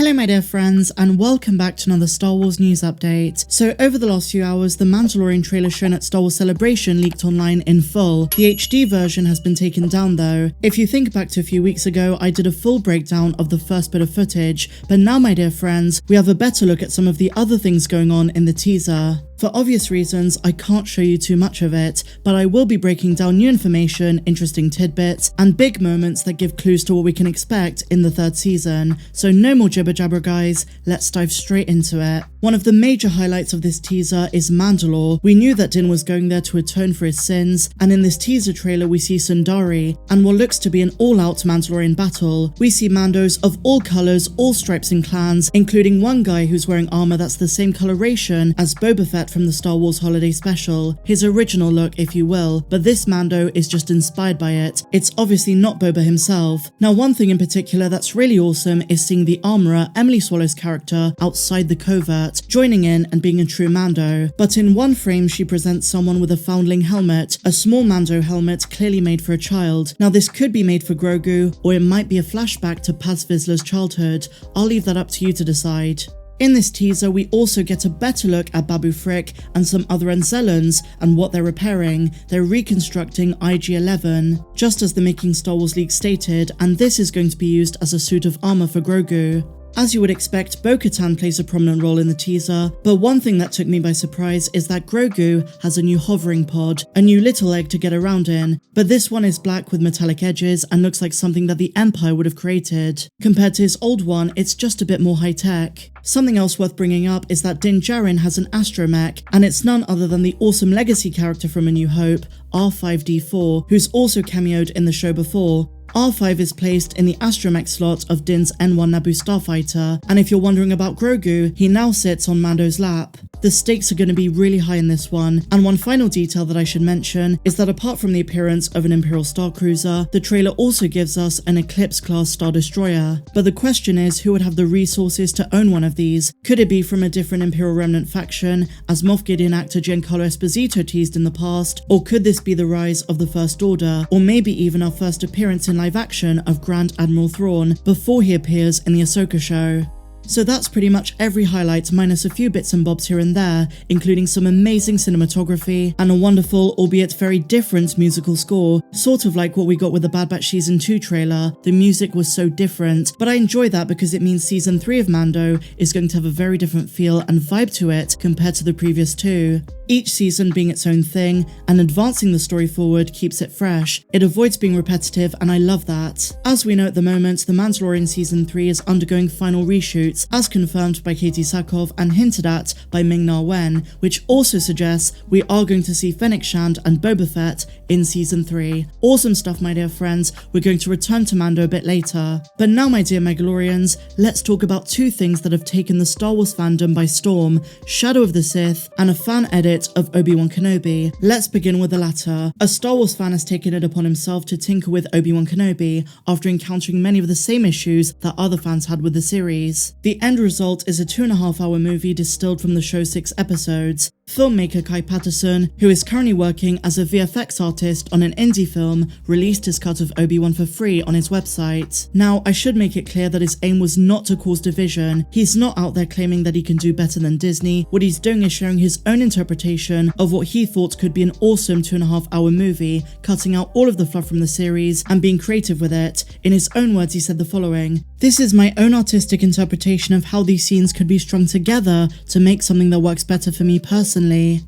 Hello my dear friends, and welcome back to another Star Wars news update. So over the last few hours, the Mandalorian trailer shown at Star Wars Celebration leaked online in full. The HD version has been taken down though. If you think back to a few weeks ago, I did a full breakdown of the first bit of footage, but now my dear friends, we have a better look at some of the other things going on in the teaser. For obvious reasons, I can't show you too much of it, but I will be breaking down new information, interesting tidbits, and big moments that give clues to what we can expect in the third season. So no more jibber jabber guys, let's dive straight into it. One of the major highlights of this teaser is Mandalore. We knew that Din was going there to atone for his sins, and in this teaser trailer we see Sundari, and what looks to be an all-out Mandalorian battle. We see Mandos of all colours, all stripes and clans, including one guy who's wearing armour that's the same coloration as Boba Fett from the Star Wars Holiday Special, his original look if you will, but this Mando is just inspired by it. It's obviously not Boba himself. Now one thing in particular that's really awesome is seeing the armourer Emily Swallow's character outside the covert, joining in and being a true Mando. But in one frame she presents someone with a foundling helmet, a small Mando helmet clearly made for a child. Now this could be made for Grogu, or it might be a flashback to Paz Vizsla's childhood. I'll leave that up to you to decide. In this teaser, we also get a better look at Babu Frick and some other Anzellans and what they're repairing. They're reconstructing IG-11, just as the Making Star Wars leak stated, and this is going to be used as a suit of armor for Grogu. As you would expect, Bo-Katan plays a prominent role in the teaser, but one thing that took me by surprise is that Grogu has a new hovering pod, a new little egg to get around in, but this one is black with metallic edges and looks like something that the Empire would have created. Compared to his old one, it's just a bit more high-tech. Something else worth bringing up is that Djarin has an astromech, and it's none other than the awesome legacy character from A New Hope, R5-D4, who's also cameoed in the show before. R5 is placed in the astromech slot of Din's N1 Naboo starfighter, and if you're wondering about Grogu, he now sits on Mando's lap. The stakes are going to be really high in this one, and one final detail that I should mention is that apart from the appearance of an Imperial Star Cruiser, the trailer also gives us an Eclipse-class Star Destroyer. But the question is, who would have the resources to own one of these? Could it be from a different Imperial Remnant faction, as Moff Gideon actor Giancarlo Esposito teased in the past, or could this be the rise of the First Order, or maybe even our first appearance in live action of Grand Admiral Thrawn before he appears in the Ahsoka show? So that's pretty much every highlight minus a few bits and bobs here and there, including some amazing cinematography and a wonderful, albeit very different musical score, sort of like what we got with the Bad Batch Season 2 trailer. The music was so different, but I enjoy that because it means Season 3 of Mando is going to have a very different feel and vibe to it compared to the previous two. Each season being its own thing, and advancing the story forward keeps it fresh. It avoids being repetitive, and I love that. As we know at the moment, The Mandalorian Season 3 is undergoing final reshoots, as confirmed by Katie Sackhoff and hinted at by Ming-Na Wen, which also suggests we are going to see Fennec Shand and Boba Fett in Season 3. Awesome stuff, my dear friends. We're going to return to Mando a bit later. But now, my dear Mandalorians, let's talk about two things that have taken the Star Wars fandom by storm: Shadow of the Sith and a fan edit of Obi-Wan Kenobi. Let's begin with the latter. A Star Wars fan has taken it upon himself to tinker with Obi-Wan Kenobi after encountering many of the same issues that other fans had with the series. The end result is a 2.5-hour movie distilled from the show's 6 episodes. Filmmaker Kai Patterson, who is currently working as a VFX artist on an indie film, released his cut of Obi-Wan for free on his website. Now, I should make it clear that his aim was not to cause division. He's not out there claiming that he can do better than Disney. What he's doing is sharing his own interpretation of what he thought could be an awesome 2.5-hour movie, cutting out all of the fluff from the series and being creative with it. In his own words, he said the following: "This is my own artistic interpretation of how these scenes could be strung together to make something that works better for me personally."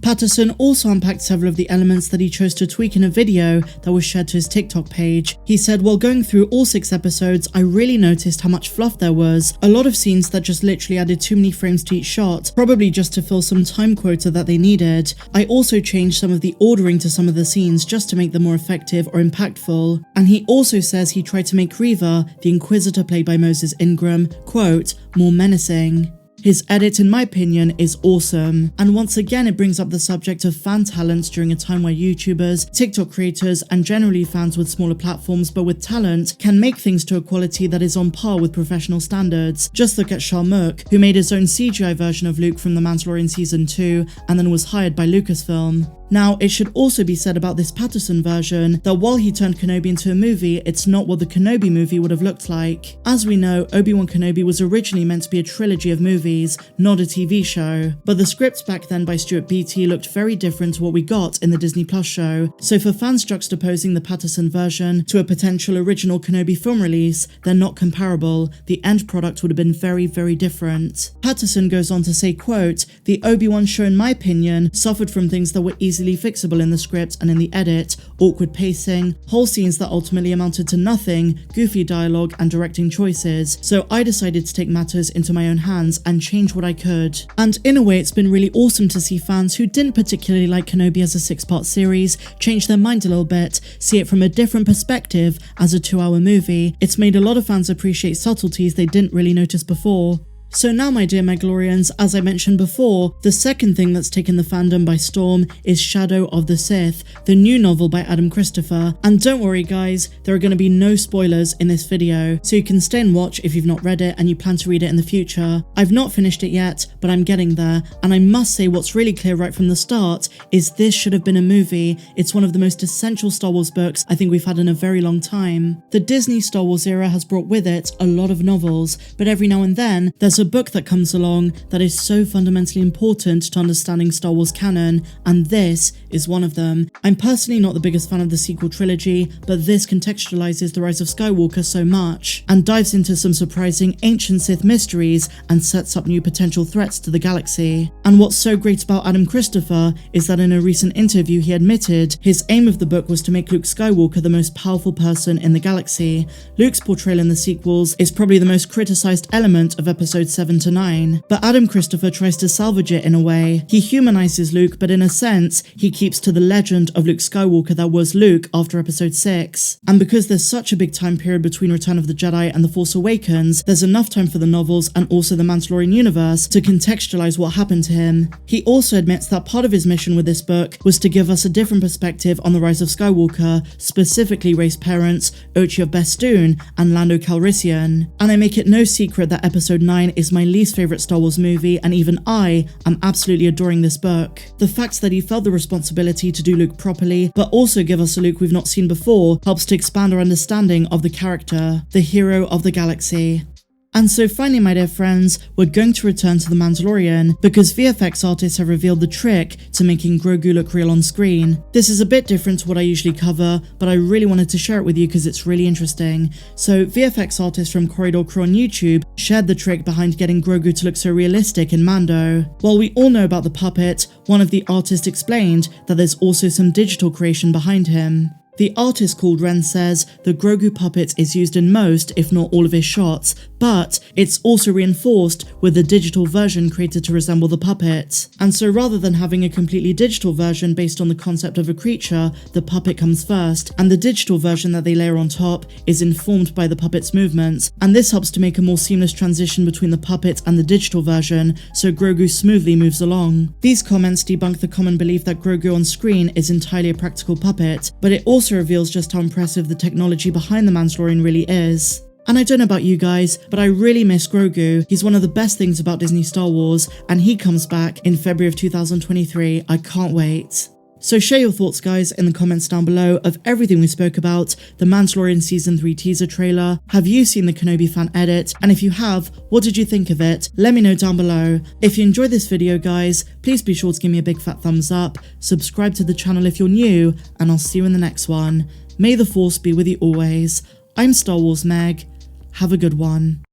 Patterson also unpacked several of the elements that he chose to tweak in a video that was shared to his TikTok page. He said, "While going through all 6 episodes, I really noticed how much fluff there was. A lot of scenes that just literally added too many frames to each shot, probably just to fill some time quota that they needed. I also changed some of the ordering to some of the scenes just to make them more effective or impactful." And he also says he tried to make Reva, the Inquisitor played by Moses Ingram, quote, "more menacing." His edit, in my opinion, is awesome. And once again, it brings up the subject of fan talent during a time where YouTubers, TikTok creators, and generally fans with smaller platforms but with talent can make things to a quality that is on par with professional standards. Just look at Sharmukh, who made his own CGI version of Luke from The Mandalorian Season 2 and then was hired by Lucasfilm. Now, it should also be said about this Patterson version that while he turned Kenobi into a movie, it's not what the Kenobi movie would have looked like. As we know, Obi-Wan Kenobi was originally meant to be a trilogy of movies, not a TV show, but the script back then by Stuart Beattie looked very different to what we got in the Disney Plus show, so for fans juxtaposing the Patterson version to a potential original Kenobi film release, they're not comparable. The end product would have been very, very different. Patterson goes on to say, quote, "The Obi-Wan show, in my opinion, suffered from things that were easily fixable in the script and in the edit, awkward pacing, whole scenes that ultimately amounted to nothing, goofy dialogue and directing choices, so I decided to take matters into my own hands and change what I could." And in a way, it's been really awesome to see fans who didn't particularly like Kenobi as a 6-part series change their mind a little bit, see it from a different perspective as a 2-hour movie. It's made a lot of fans appreciate subtleties they didn't really notice before. So now, my dear Mandalorians, as I mentioned before, the second thing that's taken the fandom by storm is Shadow of the Sith, the new novel by Adam Christopher. And don't worry guys, there are going to be no spoilers in this video, so you can stay and watch if you've not read it and you plan to read it in the future. I've not finished it yet, but I'm getting there, and I must say what's really clear right from the start is this should have been a movie. It's one of the most essential Star Wars books I think we've had in a very long time. The Disney Star Wars era has brought with it a lot of novels, but every now and then there's a book that comes along that is so fundamentally important to understanding Star Wars canon, and this is one of them. I'm personally not the biggest fan of the sequel trilogy, but this contextualizes the rise of Skywalker so much, and dives into some surprising ancient Sith mysteries and sets up new potential threats to the galaxy. And what's so great about Adam Christopher is that in a recent interview he admitted his aim of the book was to make Luke Skywalker the most powerful person in the galaxy. Luke's portrayal in the sequels is probably the most criticized element of episode 7 to 9, but Adam Christopher tries to salvage it in a way. He humanizes Luke, but in a sense, he keeps to the legend of Luke Skywalker that was Luke after episode 6. And because there's such a big time period between Return of the Jedi and The Force Awakens, there's enough time for the novels and also the Mandalorian universe to contextualize what happened to him. He also admits that part of his mission with this book was to give us a different perspective on the rise of Skywalker, specifically Rey's parents, Ochi of Bestoon and Lando Calrissian. And I make it no secret that episode 9 is my least favourite Star Wars movie, and even I am absolutely adoring this book. The fact that he felt the responsibility to do Luke properly, but also give us a Luke we've not seen before, helps to expand our understanding of the character, the hero of the galaxy. And so finally, my dear friends, we're going to return to The Mandalorian because VFX artists have revealed the trick to making Grogu look real on screen. This is a bit different to what I usually cover, but I really wanted to share it with you because it's really interesting. So VFX artists from Corridor Crew on YouTube shared the trick behind getting Grogu to look so realistic in Mando. While we all know about the puppet, one of the artists explained that there's also some digital creation behind him. The artist called Ren says the Grogu puppet is used in most, if not all of his shots, but it's also reinforced with a digital version created to resemble the puppet. And so rather than having a completely digital version based on the concept of a creature, the puppet comes first, and the digital version that they layer on top is informed by the puppet's movements, and this helps to make a more seamless transition between the puppet and the digital version, so Grogu smoothly moves along. These comments debunk the common belief that Grogu on screen is entirely a practical puppet, but it also reveals just how impressive the technology behind the Mandalorian really is. And I don't know about you guys, but I really miss Grogu. He's one of the best things about Disney Star Wars, and he comes back in February of 2023. I can't wait. So share your thoughts guys in the comments down below of everything we spoke about, the Mandalorian Season 3 teaser trailer. Have you seen the Kenobi fan edit? And if you have, what did you think of it? Let me know down below. If you enjoyed this video guys, please be sure to give me a big fat thumbs up, subscribe to the channel if you're new, and I'll see you in the next one. May the Force be with you always. I'm Star Wars Meg. Have a good one.